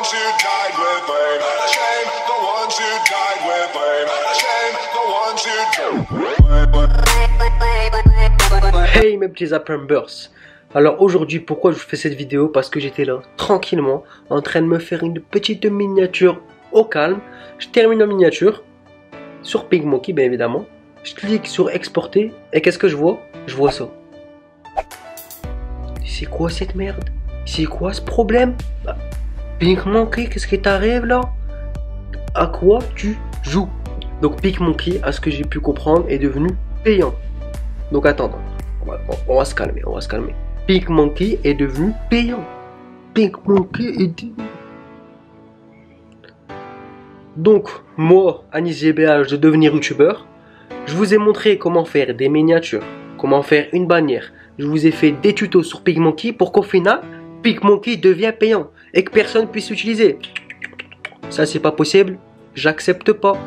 ones who died with blame. Shame the ones who died with blame. Shame the ones who. Hey mes petits Appambers. Alors aujourd'hui pourquoi je vous fais cette vidéo? Parce que j'étais là tranquillement en train de me faire une petite miniature au calme. Je termine la miniature sur PicMonkey bien évidemment. Je clique sur exporter et qu'est-ce que je vois? Je vois ça. C'est quoi cette merde? C'est quoi ce problème? PicMonkey, qu'est-ce qui t'arrive là? À quoi tu joues? Donc PicMonkey, à ce que j'ai pu comprendre, est devenu payant. Donc attends, on va se calmer, on va se calmer. PicMonkey est devenu payant. PicMonkey est devenu... Donc, moi, Anis GBH, de devenir youtubeur, je vous ai montré comment faire des miniatures, comment faire une bannière. Je vous ai fait des tutos sur PicMonkey pour qu'au final, PicMonkey devient payant et que personne puisse l'utiliser. Ça, c'est pas possible. J'accepte pas.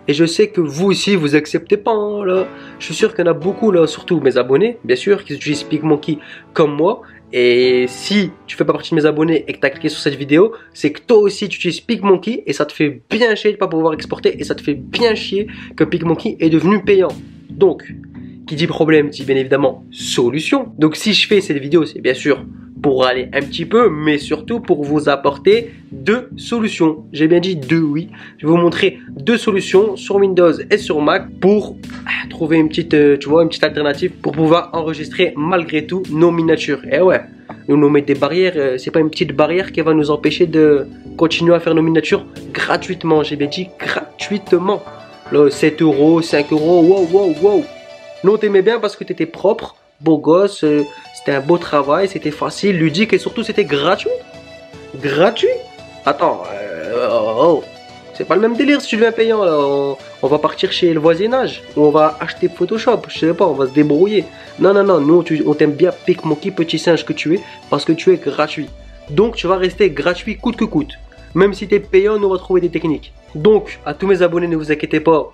Et je sais que vous aussi, vous acceptez pas. Hein, là. Je suis sûr qu'il y en a beaucoup, là, surtout mes abonnés, bien sûr, qui utilisent PicMonkey comme moi. Et si tu fais pas partie de mes abonnés et que tu as cliqué sur cette vidéo, c'est que toi aussi tu utilises PicMonkey et ça te fait bien chier de pas pouvoir exporter et ça te fait bien chier que PicMonkey est devenu payant. Donc, qui dit problème dit bien évidemment solution. Donc si je fais cette vidéo, c'est bien sûr pour aller un petit peu, mais surtout pour vous apporter deux solutions. J'ai bien dit deux, oui. Je vais vous montrer deux solutions sur Windows et sur Mac pour trouver une petite, tu vois, une petite alternative pour pouvoir enregistrer malgré tout nos miniatures. Et ouais, nous mettre des barrières, c'est pas une petite barrière qui va nous empêcher de continuer à faire nos miniatures gratuitement. J'ai bien dit gratuitement. Là, 7 €, 5 €, wow. Non, t'aimais bien parce que t'étais propre, beau gosse, c'était un beau travail, c'était facile, ludique et surtout c'était gratuit. Gratuit? Attends, c'est pas le même délire si tu deviens payant. Là. On va partir chez le voisinage, ou on va acheter Photoshop, je sais pas, on va se débrouiller. Non, nous on t'aime bien PicMonkey, petit singe que tu es, parce que tu es gratuit. Donc tu vas rester gratuit coûte que coûte. Même si tu es payant, on va trouver des techniques. Donc, à tous mes abonnés, ne vous inquiétez pas.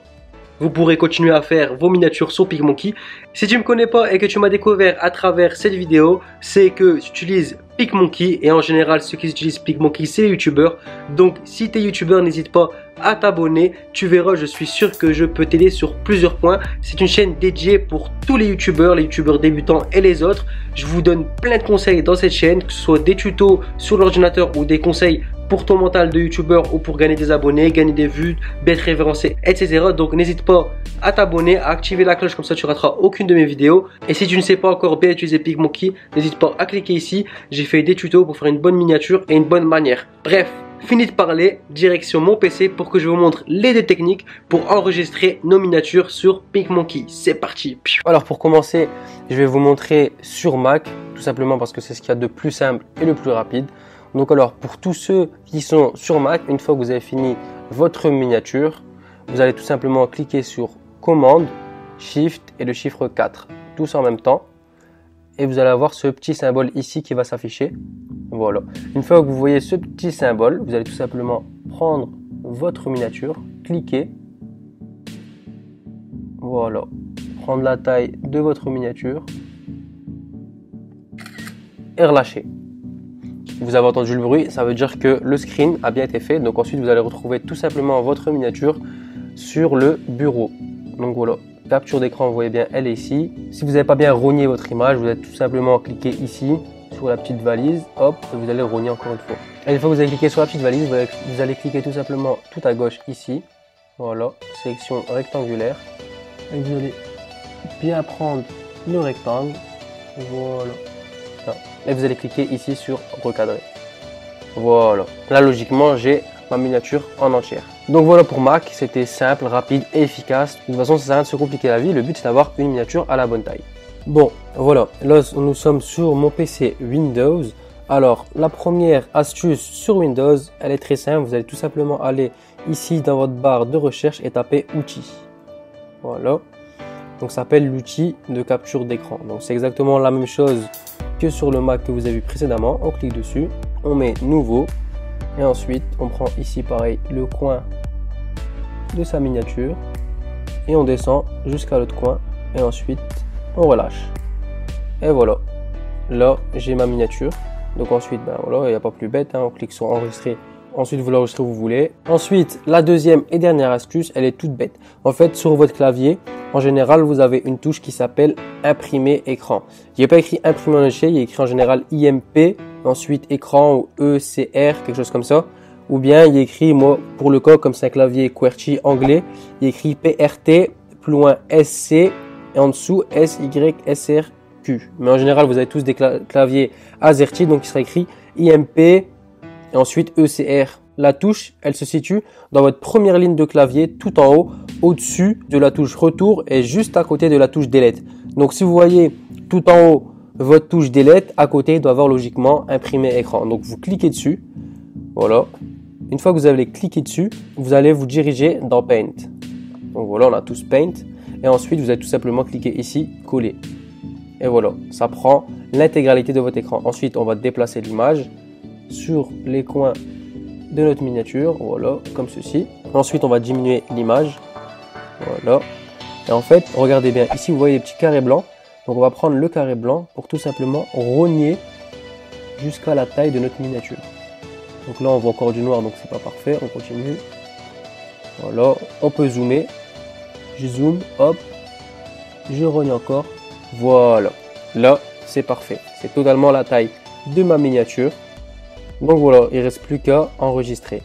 Vous pourrez continuer à faire vos miniatures sur PicMonkey. Si tu ne me connais pas et que tu m'as découvert à travers cette vidéo, c'est que tu utilises PicMonkey et en général ceux qui utilisent PicMonkey c'est les youtubeurs. Donc si tu es youtubeur, n'hésite pas à t'abonner. Tu verras, je suis sûr que je peux t'aider sur plusieurs points. C'est une chaîne dédiée pour tous les youtubeurs débutants et les autres. Je vous donne plein de conseils dans cette chaîne, que ce soit des tutos sur l'ordinateur ou des conseils pour ton mental de youtubeur ou pour gagner des abonnés, gagner des vues, être référencé, etc. Donc n'hésite pas à t'abonner, à activer la cloche, comme ça tu rateras aucune de mes vidéos. Et si tu ne sais pas encore bien utiliser PicMonkey, n'hésite pas à cliquer ici. J'ai fait des tutos pour faire une bonne miniature et une bonne manière. Bref, fini de parler, direction mon PC pour que je vous montre les deux techniques pour enregistrer nos miniatures sur PicMonkey. C'est parti. Alors pour commencer, je vais vous montrer sur Mac, tout simplement parce que c'est ce qu'il y a de plus simple et le plus rapide. Donc alors pour tous ceux qui sont sur Mac, une fois que vous avez fini votre miniature, vous allez tout simplement cliquer sur commande, shift et le chiffre 4, tous en même temps. Et vous allez avoir ce petit symbole ici qui va s'afficher. Voilà. Une fois que vous voyez ce petit symbole, vous allez tout simplement prendre votre miniature, cliquer. Voilà. Prendre la taille de votre miniature et relâcher. Vous avez entendu le bruit, ça veut dire que le screen a bien été fait. Donc ensuite, vous allez retrouver tout simplement votre miniature sur le bureau. Donc voilà, capture d'écran, vous voyez bien, elle est ici. Si vous n'avez pas bien rogné votre image, vous allez tout simplement cliquer ici sur la petite valise. Hop, et vous allez rogner encore une fois. Et une fois que vous avez cliqué sur la petite valise, vous allez cliquer tout simplement tout à gauche ici. Voilà, sélection rectangulaire. Et vous allez bien prendre le rectangle. Voilà. Et vous allez cliquer ici sur recadrer. Voilà. Là, logiquement, j'ai ma miniature en entière. Donc voilà pour Mac, c'était simple, rapide et efficace. De toute façon, ça sert à rien de se compliquer la vie. Le but, c'est d'avoir une miniature à la bonne taille. Bon, voilà. Là, nous sommes sur mon PC Windows. Alors, la première astuce sur Windows, elle est très simple. Vous allez tout simplement aller ici dans votre barre de recherche et taper outils. Voilà. Donc, ça s'appelle l'outil de capture d'écran. Donc, c'est exactement la même chose que sur le Mac que vous avez vu précédemment. On clique dessus, on met nouveau et ensuite on prend ici pareil le coin de sa miniature et on descend jusqu'à l'autre coin et ensuite on relâche et voilà, là j'ai ma miniature Donc ensuite, ben voilà, il n'y a pas plus bête, hein, on clique sur enregistrer. Ensuite, vous l'enregistrez où vous voulez. Ensuite, la deuxième et dernière astuce, elle est toute bête. En fait, sur votre clavier, en général, vous avez une touche qui s'appelle imprimer écran. Il n'y a pas écrit imprimer en échelle, il y a écrit en général IMP, ensuite écran ou ECR, quelque chose comme ça. Ou bien il y a écrit, moi, pour le cas, comme c'est un clavier QWERTY anglais, il y a écrit PRT, plus loin SC, et en dessous SYSRQ. Mais en général, vous avez tous des claviers AZERTY, donc il sera écrit IMP, et ensuite ECR. La touche, elle se situe dans votre première ligne de clavier, tout en haut, au-dessus de la touche retour et juste à côté de la touche delete. Donc si vous voyez tout en haut votre touche delete, à côté il doit avoir logiquement imprimé écran. Donc vous cliquez dessus, voilà. Une fois que vous avez cliqué dessus, vous allez vous diriger dans Paint. Donc voilà, on a tous Paint. Et ensuite, vous allez tout simplement cliquer ici, coller. Et voilà, ça prend l'intégralité de votre écran. Ensuite, on va déplacer l'image sur les coins de notre miniature, voilà, comme ceci. Ensuite, on va diminuer l'image, voilà. Et en fait, regardez bien, ici vous voyez les petits carrés blancs. Donc on va prendre le carré blanc pour tout simplement rogner jusqu'à la taille de notre miniature. Donc là, on voit encore du noir, donc c'est pas parfait. On continue. Voilà, on peut zoomer. Je zoome, hop, je rogne encore. Voilà, là, c'est parfait. C'est totalement la taille de ma miniature. Donc voilà, il ne reste plus qu'à enregistrer.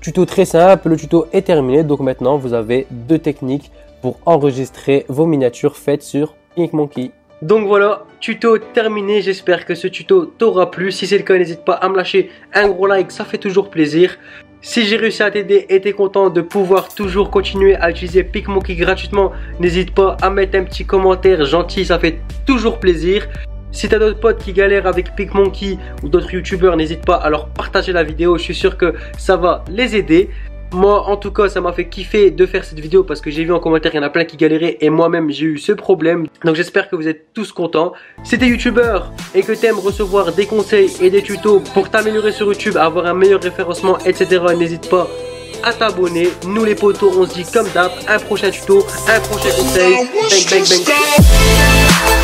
Tuto très simple, le tuto est terminé. Donc maintenant, vous avez deux techniques pour enregistrer vos miniatures faites sur PicMonkey. Donc voilà, tuto terminé. J'espère que ce tuto t'aura plu. Si c'est le cas, n'hésite pas à me lâcher un gros like, ça fait toujours plaisir. Si j'ai réussi à t'aider et t'es content de pouvoir toujours continuer à utiliser PicMonkey gratuitement, n'hésite pas à mettre un petit commentaire gentil, ça fait toujours plaisir. Si t'as d'autres potes qui galèrent avec PicMonkey ou d'autres youtubeurs, n'hésite pas à leur partager la vidéo, je suis sûr que ça va les aider. Moi en tout cas ça m'a fait kiffer de faire cette vidéo parce que j'ai vu en commentaire qu'il y en a plein qui galéraient et moi-même j'ai eu ce problème. Donc j'espère que vous êtes tous contents. Si t'es youtubeur et que t'aimes recevoir des conseils et des tutos pour t'améliorer sur YouTube, avoir un meilleur référencement, etc. n'hésite pas à t'abonner. Nous les potos on se dit comme d'hab, un prochain tuto, un prochain conseil. Bang bang bang.